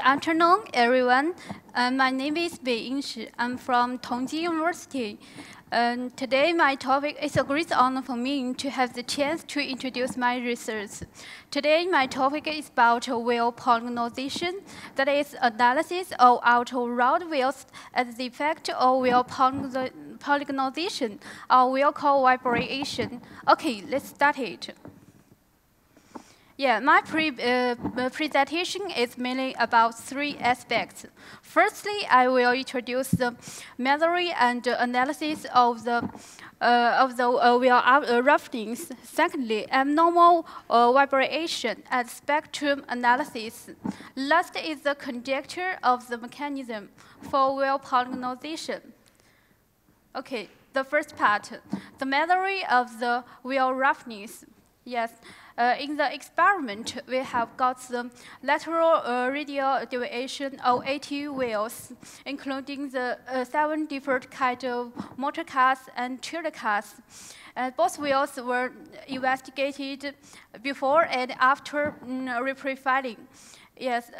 afternoon, everyone. My name is Bei Yingshi. I'm from Tongji University. Today, my topic is a great honor for me to have the chance to introduce my research. Today, my topic is about wheel polygonization, that is, analysis of outer round wheels as the effect of wheel polygonization, or wheel core vibration. Okay, let's start it. Yeah, my presentation is mainly about three aspects. Firstly, I will introduce the memory and analysis of the wheel roughness. Secondly, abnormal vibration and spectrum analysis. Last is the conjecture of the mechanism for wheel polygonization. Okay, the first part, the memory of the wheel roughness. Yes. In the experiment, we have got the lateral radial deviation of 80 wheels, including the 7 different kinds of motor cars and trailer cars. Both wheels were investigated before and after reprofiling. Yes,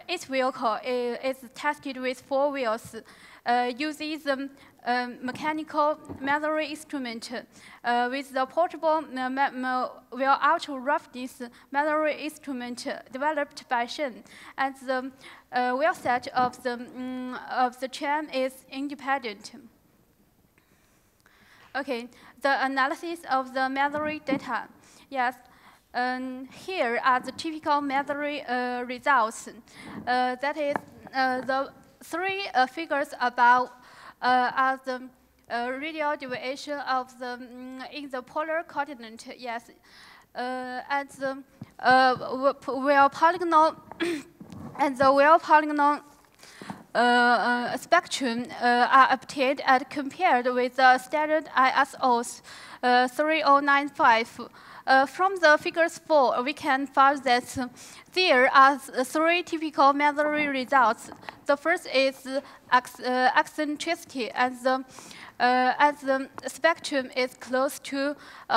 each vehicle is tested with 4 wheels, using the mechanical memory instrument with the portable wheel outer roughness memory instrument developed by Shen, and the wheel set of the chain is independent. Okay, the analysis of the memory data. Yes. Here are the typical memory results. That is, the 3 figures above are the radial deviation of the in the polar coordinate. Yes, and the wheel polygonal and the wheel polygonal spectrum are obtained and compared with the standard ISO 3095. From the figures 4, we can find that there are 3 typical memory results. The first is eccentricity, and the spectrum is close to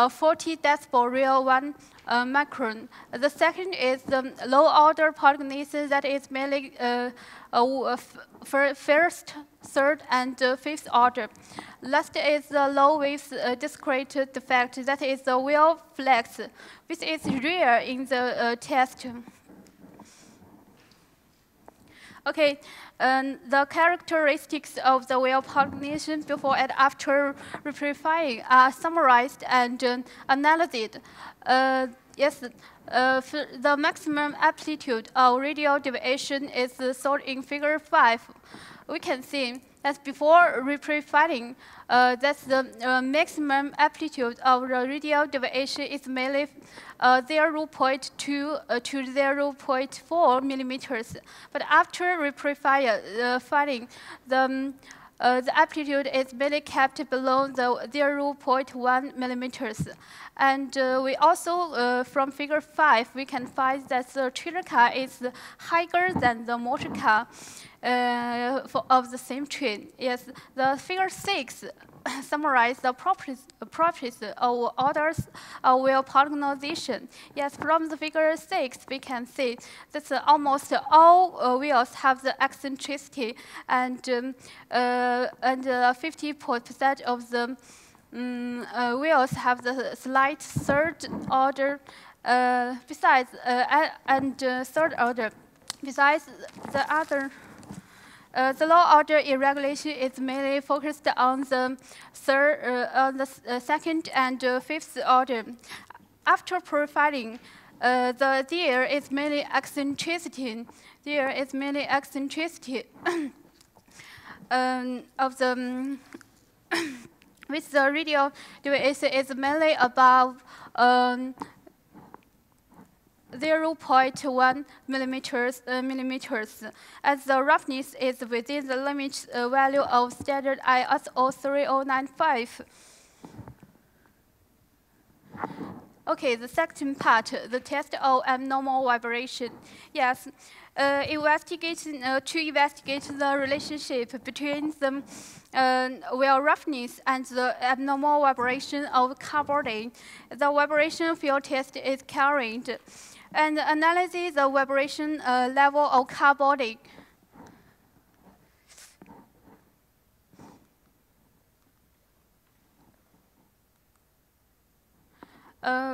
40 decibel real 1 micron. The second is the low-order polygonization, that is mainly first, third, and fifth order. Last is the low-wave discrete defect, that is the wheel flex, which is rare in the test. Okay, the characteristics of the wheel polygonization before and after reprofilling are summarized and analyzed. Yes, the maximum amplitude of radial deviation is shown in figure 5. We can see that before reprofiling, that's the maximum amplitude of the radial deviation is mainly 0.2 to 0.4 millimeters. But after reprofiling, the amplitude is mainly kept below the 0.1 millimeters. And we also, from figure 5, we can find that the trailer car is higher than the motor car of the same train. Yes, the figure 6 summarize the properties of orders of wheel polygonization. Yes, from the figure 6, we can see that almost all wheels have the eccentricity, and 50% of the wheels have the slight third order. Third order. Besides the other. The low-order irregulation is mainly focused on the second and fifth order. After profiling, there is mainly eccentricity. There is mainly eccentricity of the with the radial deviation is mainly above 0.1 millimeters, as the roughness is within the limit value of standard ISO 3095. Okay, the second part, the test of abnormal vibration. Yes, to investigate the relationship between the wheel roughness and the abnormal vibration of car body, the vibration field test is carried. and analyze the vibration level of car body.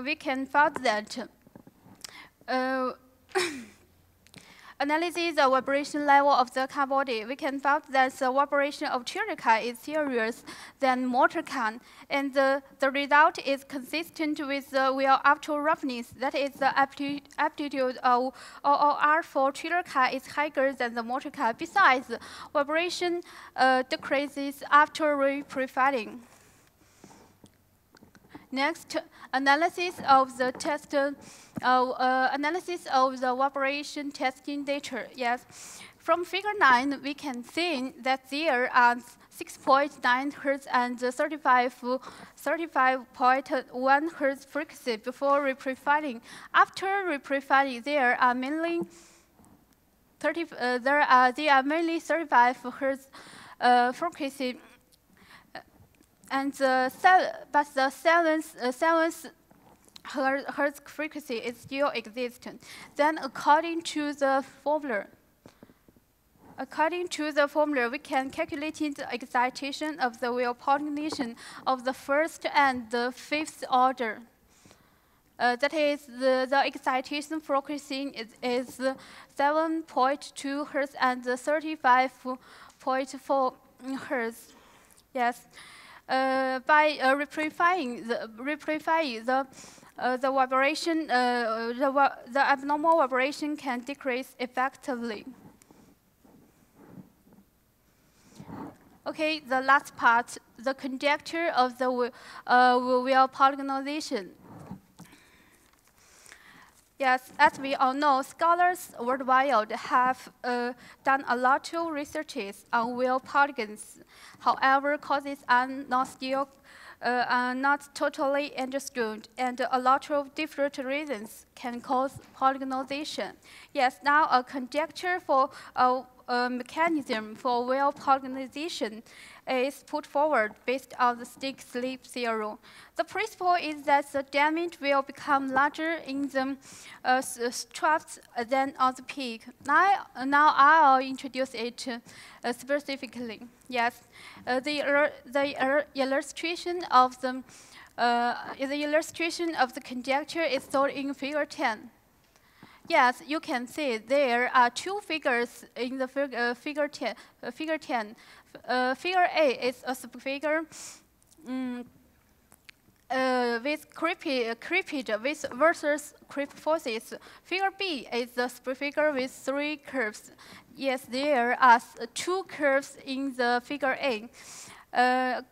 We can find that analyzing the vibration level of the car body, we can find that the vibration of trailer car is serious than motor car, and the result is consistent with the wheel actual roughness. That is, the aptitude of OR for trailer car is higher than the motor car. Besides, vibration decreases after reprofiling. Next, analysis of the vibration testing data. Yes, from Figure 9, we can see that there are 6.9 Hz and 35.1 Hz frequency before reprofiling. After reprofiling, there are mainly 35 Hz frequency. And the 7th Hertz frequency is still existent. Then, according to the formula, we can calculate the excitation of the wheel pollination of the first and the fifth order. That is, the excitation frequency is 7.2 Hertz and 35.4 Hertz. Yes. By reprofilling the vibration, the abnormal vibration can decrease effectively. Okay, the last part, the conjecture of the wheel polygonization. Yes, as we all know, scholars worldwide have done a lot of researches on wheel polygons. However, causes are not totally understood, and a lot of different reasons can cause polygonization. Yes, now a conjecture for a mechanism for wheel polygonization is put forward based on the stick-slip theorem. The principle is that the damage will become larger in the straps than on the peak. Now I'll introduce it specifically. Yes, the illustration of the conjecture is shown in Figure 10. Yes, you can see there are two figures in the Figure 10. Figure A is a subfigure with creepage versus creep forces. Figure B is the subfigure with three curves. Yes, there are two curves in the Figure A.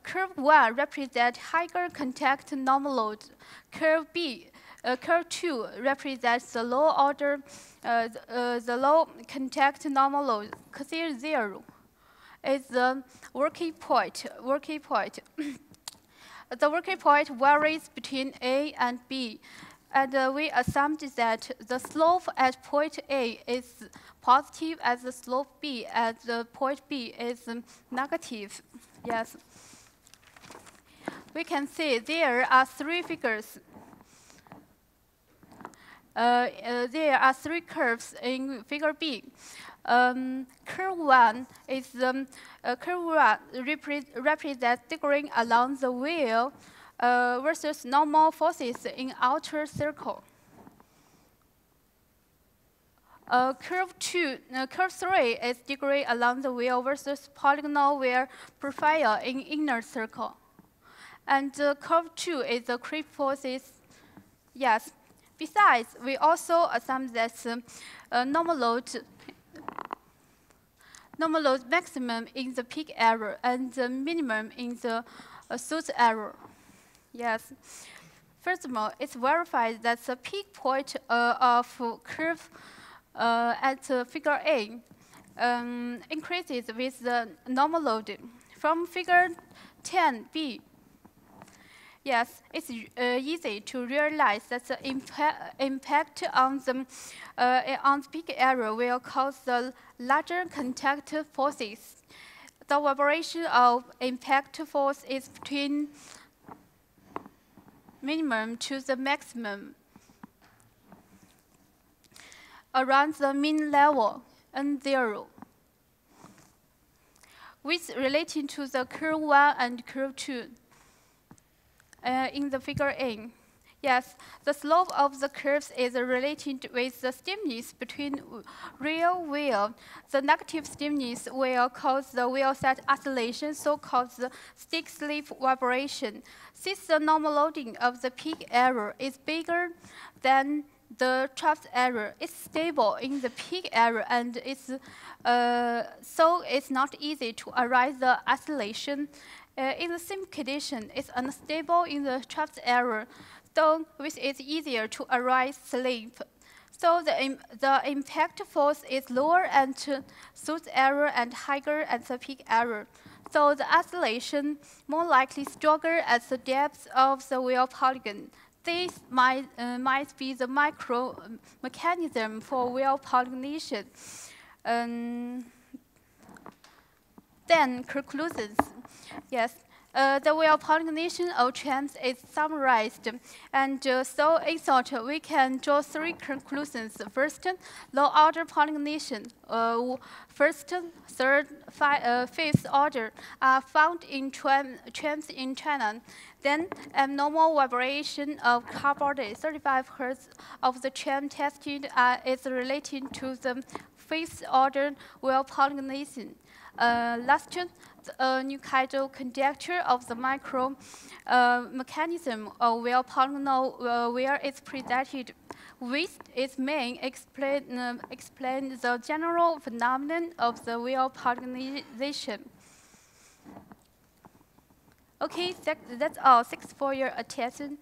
Curve 1 represents higher contact normal load. Curve 2 represents the low order, the low contact normal load. Consider 0 is the working point. The working point varies between A and B, and we assumed that the slope at point A is positive and the slope B at the point B is negative. Yes. We can see there are three figures. There are three curves in Figure B. Curve 1 is represents degree along the wheel versus normal forces in outer circle. Curve 3 is degree along the wheel versus polygonal wheel profile in inner circle. And curve 2 is the creep forces. Yes. Besides, we also assume that normal load maximum in the peak error and the minimum in the source error. Yes. Furthermore, it's verified that the peak point of curve at Figure A increases with the normal load. From Figure 10b, yes, it's easy to realize that the impact on the peak error will cause the larger contact forces. The vibration of impact force is between minimum to the maximum. around the mean level, N0, with relating to the curve 1 and curve 2 in the figure A. Yes, the slope of the curves is related with the stiffness between real wheel. The negative stiffness will cause the wheel set oscillation, so-called the stick-slip vibration. Since the normal loading of the peak error is bigger than the trapped error, it's stable in the peak error, and so it's not easy to arise the oscillation. In the same condition, it's unstable in the trapped error, so which is easier to arise slip. So the impact force is lower at source error and higher at the peak error. So the oscillation more likely stronger at the depth of the wheel polygon. This might be the micro mechanism for wheel polygonization. Then conclusions. Yes, the wheel polygonization of trams is summarized, and so in short, we can draw 3 conclusions. First, low-order polygonization, first, third, fifth order are found in trams in China. Then, abnormal vibration of car body, 35 Hz of the tram tested is related to the fifth order wheel polygonization. Last, the Newcastle conjecture of the micro mechanism of wheel polygonal where it's presented with its main explain the general phenomenon of the wheel polygonization. Okay, that's all. Thanks for your attention.